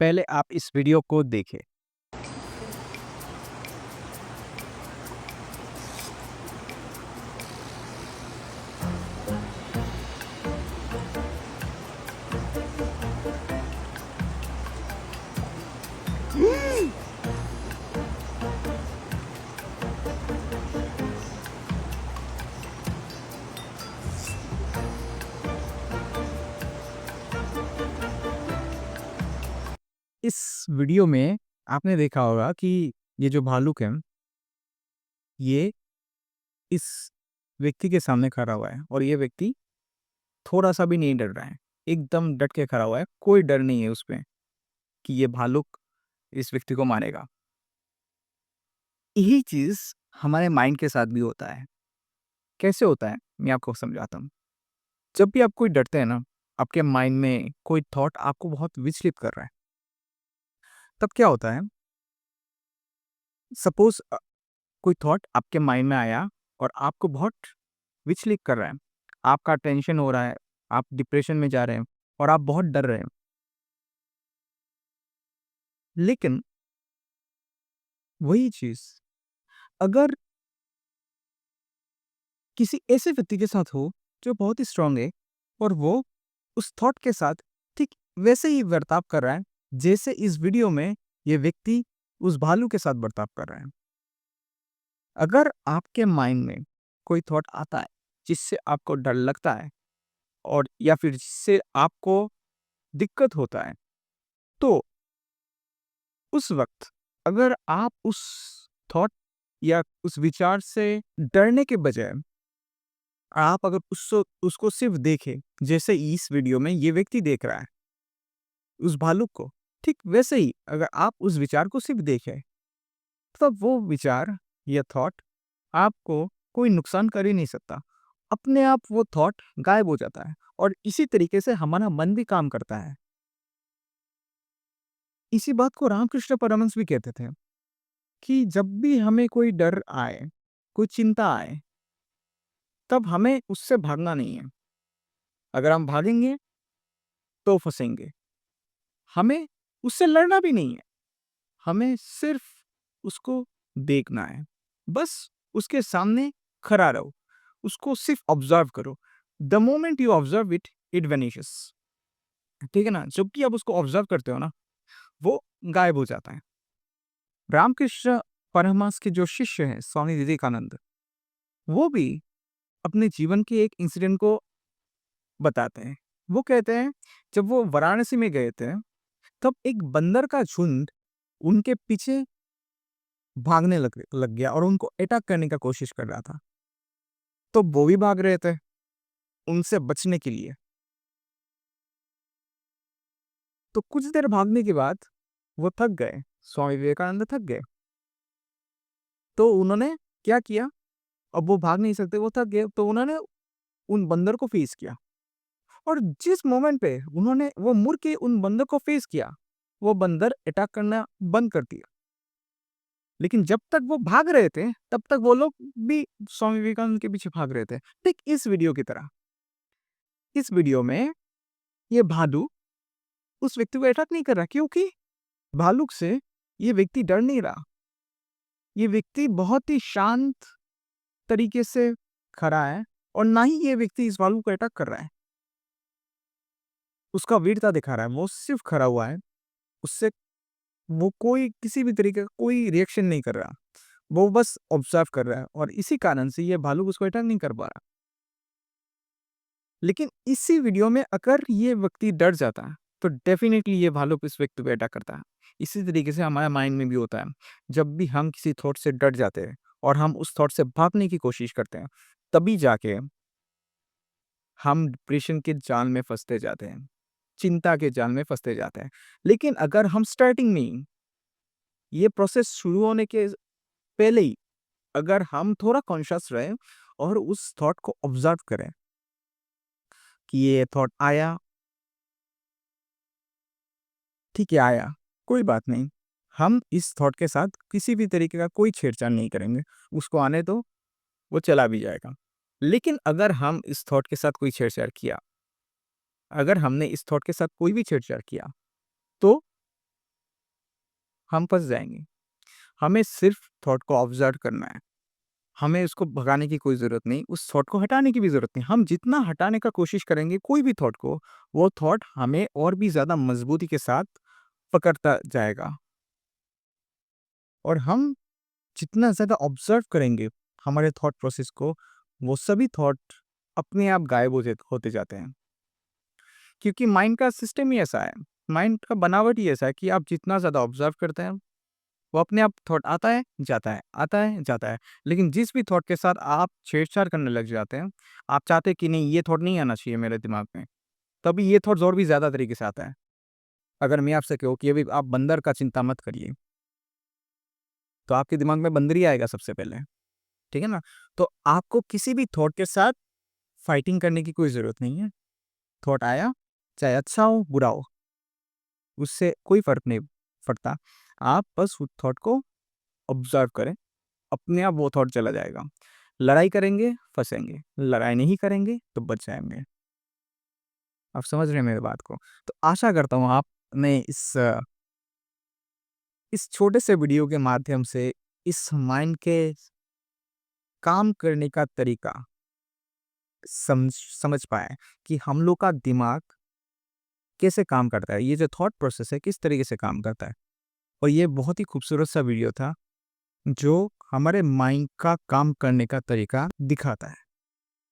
पहले आप इस वीडियो को देखें। इस वीडियो में आपने देखा होगा कि ये जो भालुक है, ये इस व्यक्ति के सामने खड़ा हुआ है और ये व्यक्ति थोड़ा-सा भी नहीं डर रहा है। एकदम डट के खड़ा हुआ है, कोई डर नहीं है उसमें कि ये भालुक इस व्यक्ति को मारेगा। यही चीज़ हमारे माइंड के साथ भी होता है। कैसे होता है? मैं आपको समझाता हूँ। जब भी आप कोई डरते हैं ना, आपके माइंड में कोई थॉट आपको बहुत विचलित कर रहा है। तब क्या होता है, सपोज़ कोई थॉट आपके माइंड में आया और आपको बहुत विचलित कर रहा है। आपका टेंशन हो रहा है, आप डिप्रेशन में जा रहे हैं और आप बहुत डर रहे हैं। लेकिन वही चीज़ अगर किसी ऐसे व्यक्ति के साथ हो जो बहुत ही स्ट्रांग है और वो उस थॉट के साथ ठीक वैसे ही बर्ताव कर रहा है, जैसे इस वीडियो में ये व्यक्ति उस भालू के साथ बर्ताव कर रहा है। अगर आपके माइंड में कोई थॉट आता है, जिससे आपको डर लगता है और या फिर जिससे आपको दिक्कत होता है, तो उस वक़्त अगर आप उस थॉट या उस विचार से डरने के बजाय आप अगर उसको सिर्फ़ देखें, जैसे इस वीडियो में ये व्यक्ति देख रहा है, उस भालुक को, ठीक वैसे ही अगर आप उस विचार को सिर्फ़ देखें, तब वो विचार या थॉट आपको कोई नुकसान कर ही नहीं सकता। अपने आप वो थॉट गायब हो जाता है और इसी तरीके से हमारा मन भी काम करता है। इसी बात को रामकृष्ण परमहंस भी कहते थे कि जब भी हमें कोई डर आए, कोई चिंता आए, तब हमें उससे भागना नहीं है। अगर हम भागेंगे तो फँसेंगे। हमें उससे लड़ना भी नहीं है। हमें सिर्फ़ उसको देखना है। बस उसके सामने खड़ा रहो। उसको सिर्फ़ ऑब्ज़र्व करो। The moment you observe it, it vanishes. ठीक है ना? जब भी आप उसको ऑब्ज़र्व करते हो ना, वो गायब हो जाता है। रामकृष्ण परमहंस के जो शिष्य हैं, स्वामी विवेकानंद, वो भी अपने जीवन के एक इंसिडेंट को बताते हैं। वो कहते हैं, जब वो वाराणसी में गए थे, तब एक बंदर का झुंड उनके पीछे भागने लग गया और उनको अटैक करने का कोशिश कर रहा था। तो वो भी भाग रहे थे, उनसे बचने के लिए। तो कुछ देर भागने के बाद वो थक गए, स्वामी विवेकानंद थक गए। तो उन्होंने क्या किया, अब वो भाग नहीं सकते, वो थक गए, तो उन्होंने उन बंदर को फेस किया और जिस मोमेंट पे उन्होंने वो मुड़ के उन बंदर को फेस किया, वो बंदर अटैक करना बंद कर दिया। लेकिन जब तक वो भाग रहे थे, तब तक वो लोग भी स्वामी विवेकानंद के पीछे भाग रहे थे। ठीक इस वीडियो की तरह। इस वीडियो में ये भालू उस व्यक्ति को अटैक नहीं कर रहा क्योंकि भालू से ये व्यक्ति डर नहीं रहा। ये व्यक्ति बहुत ही शांत तरीके से खड़ा है और ना ही ये व्यक्ति इस भालू को अटैक कर रहा है। उसका वीरता दिखा रहा है, वो सिर्फ खड़ा हुआ है। उससे वो कोई किसी भी तरीके का कोई रिएक्शन नहीं कर रहा। वो बस ऑब्जर्व कर रहा है और इसी कारण से ये भालू उसको अटैक नहीं कर पा रहा। लेकिन इसी वीडियो में अगर ये व्यक्ति डर जाता है, तो डेफ़िनेटली ये भालू इस व्यक्ति पे अटैक करता है। इसी तरीके से हमारे माइंड में भी होता है। जब भी हम किसी थॉट से डर जाते हैं और हम उस थॉट से भागने की कोशिश करते हैं, तभी जाके हम डिप्रेशन के जाल में फँसते जाते हैं, चिंता के जाल में फँसते जाते हैं। लेकिन अगर हम स्टार्टिंग में ही ये प्रोसेस शुरू होने के पहले ही अगर हम थोड़ा कॉन्शियस रहें और उस थॉट को ऑब्ज़र्व करें कि ये थॉट आया, ठीक है आया, कोई बात नहीं। हम इस थॉट के साथ किसी भी तरीके का कोई छेड़छाड़ नहीं करेंगे। उसको आने दो, वो चला भी जाएगा। लेकिन अगर हम इस थॉट के साथ कोई छेड़छाड़ किया, अगर हमने इस थॉट के साथ कोई भी छेड़छाड़ किया, तो हम फँस जाएँगे। हमें सिर्फ़ थॉट को ऑब्ज़र्व करना है। हमें उसको भगाने की कोई ज़रूरत नहीं, उस थॉट को हटाने की भी ज़रूरत नहीं। हम जितना हटाने का कोशिश करेंगे कोई भी थॉट को, वो थॉट हमें और भी ज़्यादा मज़बूती के साथ पकड़ता जाएगा। और हम जितना ज़्यादा ऑब्ज़र्व करेंगे हमारे थॉट प्रोसेस को, वो सभी थॉट अपने आप गायब होते जाते हैं। क्योंकि माइंड का सिस्टम ही ऐसा है, माइंड का बनावट ही ऐसा है कि आप जितना ज़्यादा ऑब्ज़र्व करते हैं, वो अपने आप थॉट आता है, जाता है, आता है, जाता है। लेकिन जिस भी थॉट के साथ आप छेड़छाड़ करने लग जाते हैं, आप चाहते हैं कि नहीं ये थॉट नहीं आना चाहिए मेरे दिमाग में, तभी ये थॉट्स और भी ज़्यादा तरीके से आता है। अगर मैं आपसे कहूँ कि अभी आप बंदर का चिंता मत करिए, तो आपके दिमाग में बंदर ही आएगा सबसे पहले, ठीक है ना? तो आपको किसी भी थॉट के साथ फाइटिंग करने की कोई ज़रूरत नहीं है। थॉट आया, चाहे अच्छा हो, बुरा हो, उससे कोई फ़र्क नहीं पड़ता। आप बस उस थॉट को ऑब्ज़र्व करें, अपने आप वो थॉट चला जाएगा। लड़ाई करेंगे, फँसेंगे, लड़ाई नहीं करेंगे तो बच जाएँगे। आप समझ रहे हैं मेरी बात को? तो आशा करता हूँ आपने इस छोटे से वीडियो के माध्यम से इस माइंड के काम करने का तरीका समझ पाए कि हम लोग का दिमाग कैसे काम करता है। ये जो थॉट प्रोसेस है किस तरीके से काम करता है। और ये बहुत ही खूबसूरत सा वीडियो था जो हमारे माइंड का काम करने का तरीका दिखाता है।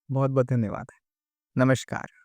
बहुत-बहुत धन्यवाद। नमस्कार।